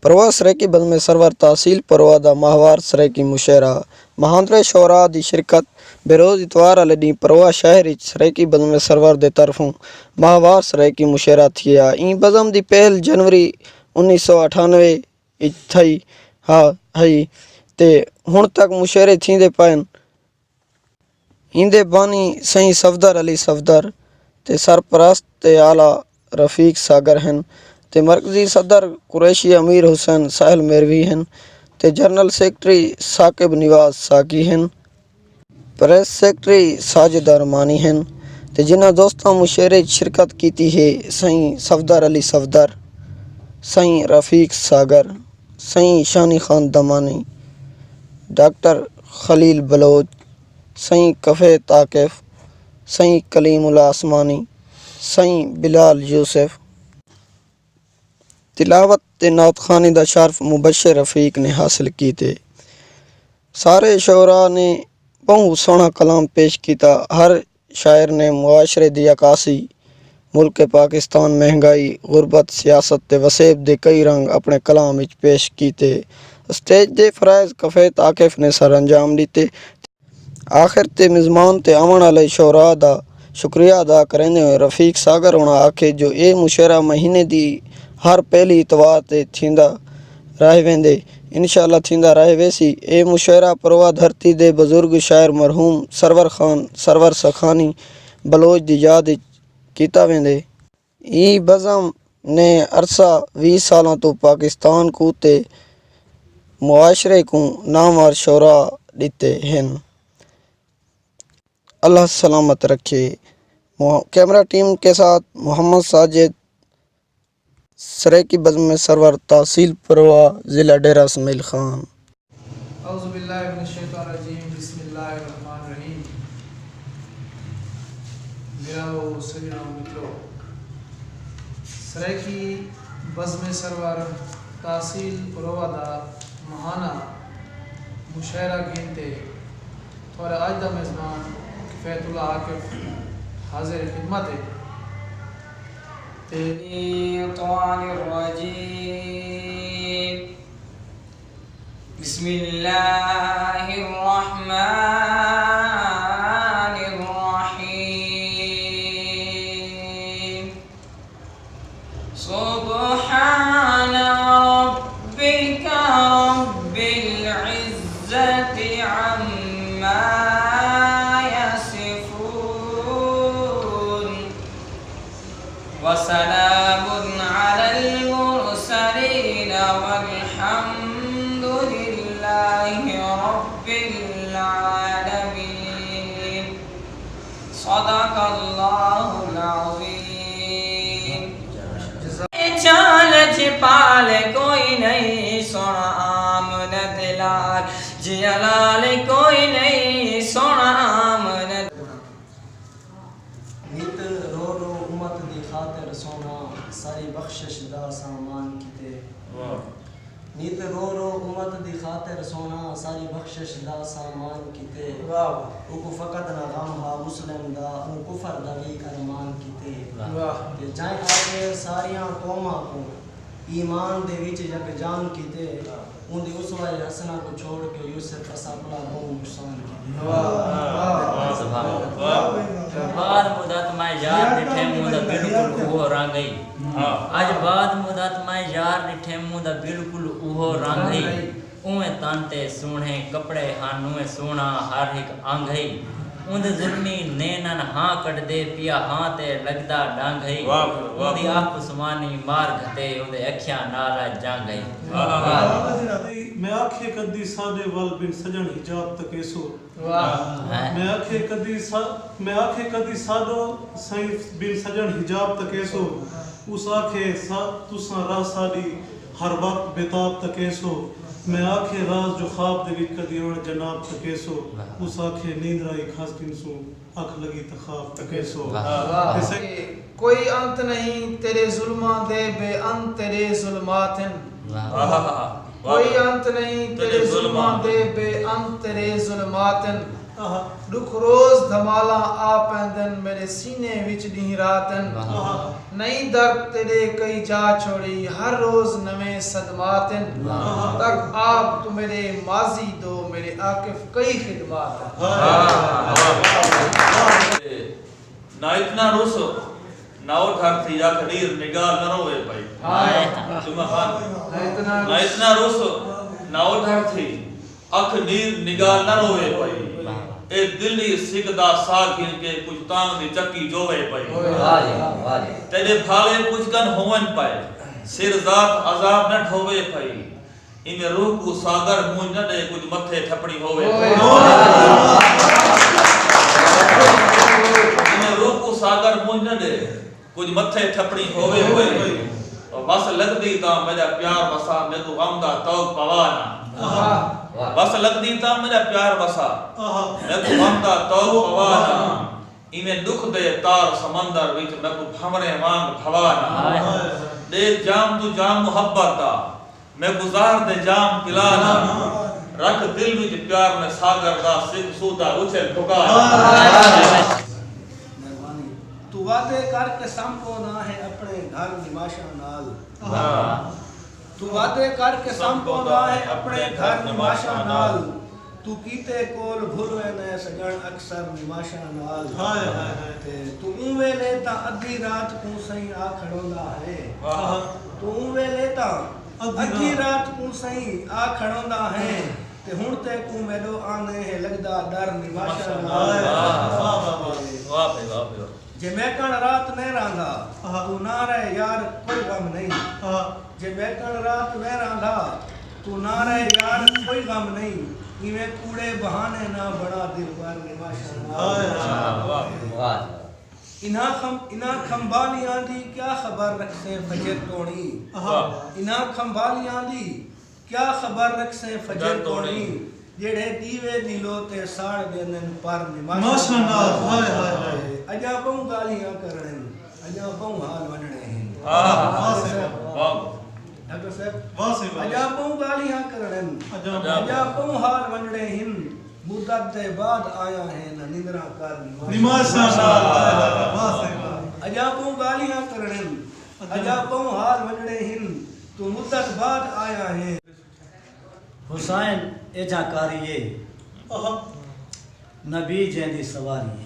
परवा सरेकी बज़्म सरवर तहसील परवा दा माहवार सरेकी मुशहरा महांदरे शोरा दी शिरकत बेरोज़ इतवार वाले ॾींहुं परवा शहर सरेकी बज़्म सरवर दे तरफों माहवार सरेकी मुशहरा थिया। ई बज़्म दी पहल जनवरी 1998 थी हई ते हुण तक मुशहरे थींदे पन। ईंदे बानी सईं सफदर अली सफदर ते सरपरस्त ते आला रफ़ीक सागर हैं ते मरकज़ी सदर कुरैशी अमीर हुसैन साहिल मेरवी हैं ते जनरल सेक्रटरी साकिब निवाज साकी हैं, प्रेस सेक्रटरी साजिद अरमानी हैं ते जिन्हां दोस्तां मुशहरे शिरकत की है सईं सफदर अली सफदर, सईं रफ़ीक सागर, सईं शानी खान दमानी, डॉक्टर खलील बलोच, सईं कफ़े ताकिफ, सईं कलीमुल आसमानी, सईं बिलाल यूसुफ। तिलावत ते नात खानी दा शर्फ मुबशर रफ़ीक ने हासिल की थे। सारे शोरा ने बहुत सोहना कलाम पेश किया। हर शायर ने मुआशरे दी अक्कासी, मुल्क पाकिस्तान, महंगाई, गुरबत, सियासत ते वसेब दे कई रंग अपने कलाम विच पेश किए। स्टेज दे फराइज़ कफ़े ताकिफ ने सर अंजाम दिते। आखिर ते मिज़मान ते आवन वाले शोरा दा शुक्रिया अदा करेंदे हुए रफ़ीक सागर होना आखे जो ये मुशहरा महीने दी हर पहली इतवार ते थींदा रह वेंदे, इंशाअल्लाह थींदा रह वेसी। ए मुशहरा परवा धरती दे बुजुर्ग शायर मरहूम सरवर खान सरवर सखानी बलोच दी याद कीता वेंदे। ई बज़्म ने अरसा 20 सालों तो पाकिस्तान को ते मुआशरे को नामवर शोरा दिते हैं। अल्लाह सलामत रखे। कैमरा टीम के साथ मोहम्मद साजिद, सरेकी बज़्म सरवर तहसील परवा, ज़िला डेरा इसमाइल खान। औज़ु बिल्लाहि मिनश शैतानिर रजीम, बिस्मिल्लाहिर रहमानिर रहीम। मेरा वो सजना मित्रों, सरेकी बज़्म सरवर तहसील परवा दा महाना मुशहरा गिनते और आज दा मेज़बान किफ़ायतुल्लाह आकिफ हाज़िर खिदमत है। बिस्मिल्लाहिर्रहमानिर्रहीम। सुब्हान रब्बिका रब्बिल इज़्ज़ति अम्मा यसिफून व सलामुन अलल मुरसलीन वल्हम्दुलिल्लाहि रब्बिल आलमीन। सदक़ल्लाहुल अज़ीम। चाल छिपाल कोई नहीं सोना आमनत लाल, जियालाल कोई नहीं सोना आमनत। नित रो रो उम्मत दी खातिर सोना सारी बख्शिश दा सामान किते। नित रो रो उम्मत दी खातिर सोना सारी बख्शिश दा सामान किते। उको फकत ना गम हा मुस्लिम दा उन कुफर दा भी अरमान किते। ते जाए आगे सारियां कौमां को ईमान दे विच यकजान किते। उनदी उसवा हसना को छोड़ के यूसुफ असफला को नुकसान किते। बाद मुदत मैं यार डिठे मुदा बिल्कुल उहो रंगई। आज बाद मुदत मैं यार डिठे मुदा बिल्कुल उहो रंगई। उहे तांते सोहणे कपड़े हानुए सोना हर एक अंगई। उंद जुल्मी नैनन हाँ कट दे पिया हाँ ते लगदा डांगई। उंदी आप सुमानी मार घते उंदे अखियां नाला जांगई। मैं आखे कदी सादे वाल बिन सजन हिजाब तकेसो। मैं आखे कदी सादो सही बिन सजन हिजाब तकेसो। उस आखे तुसा राह साडी हर वक्त बेताब तकेसो। मैं आखे राज जो ख्वाब दे विच कदी उन जनाब तकेसो। उस आखे नींद राई खास किनसो अख लगी तखाब तकेसो। कोई अंत नहीं तेरे जुल्मां दे बेअंत तेरे जुल्मातिन। कोई अंत नहीं तेरे जुल्मां दे बेअंत तेरे जुल्मातिन। दुख रोज धमाला आ पैंदन मेरे सीने विच डी रातन नई दर्द तेरे कई जा छोड़ी हर रोज नवे सदमातन तक आप तू मेरे माजी दो मेरे आकिफ कई खिदमात ना इतना रुस ना उठर थी या खडीर निगाह न रोवे भाई जुमा खान ना इतना रुस ना उठर थी अख नीर निगाह न रोवे भाई ए दिल्ली सिकदा सागिन के कुछ तांग दी चक्की जोवे भाई तेरे भाले कुछ कन होवन पाए सिर जात अजाब न ढोवे भाई इमे रूह को सागर मुंह न दे कुछ मथे ठपड़ी होवे इमे रूह को सागर मुंह न दे कुछ मथे ठपड़ी होवे भाई और बस लगदी ता मेरा प्यार बसा मैं तो गमदा तौक पवाना बस लगदी ता मेरा प्यार बसा मैं तो गमदा तौक पवाना इमे दुख दे तार समंदर विच मैं को भमरे वांग भवाना दे जाम तू जाम मोहब्बत दा मैं गुजार दे जाम पिलाना रख दिल विच प्यार में सागर दा सिख सूदा उछे ठुकाना तू वादे करके संपोना है अपने घर निवाशा नाल तू वादे करके संपोना है अपने घर निवाशा नाल तू कीते कोल भुलवे ने सजन अक्सर निवाशा नाल ते तू वेले ता अद्धी रात को सही आ खड़ोंदा है तू वेले ता अद्धी रात को सही आ खड़ोंदा है ते हुन ते को मेलो आने है लगदा डर निवाशा नाल वाह भाई वाह जे मैं कण रात न रांधा तू ना रहे यार कोई गम नहीं जे मैं कण रात में रांधा तू ना रहे यार कोई गम नहीं इवे कूड़े बहाने ना बड़ा दिल पर निवाशा इना खंबालियां दी क्या खबर रखसे फजर तोड़ी इना खंबालियां दी क्या खबर रखसे फजर तोड़ी जेड़े दीवे दिलो ते साड़ देनन पर निवाशा हाय हाय अजा बहु गालियां करन अजा बहु हाल वणने हैं वाह डॉक्टर साहब वाह से अजा बहु गालियां करन अजा बहु हाल वणने हैं मुद्दत दे बाद आया है न निंद्रा कर निवाशा वाह से अजा बहु गालियां करन अजा बहु हाल वणने हैं तो मुद्दत बाद आया है हुसैन एजा कारिये नबी जेंदी सवारी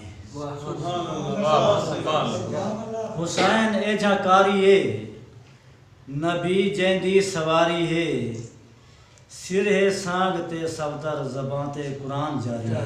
हुसैन एजा कारिये नबी जेंदी सवारी है सिर है सांग ते सवदर ज़बां ते कुरान जारी है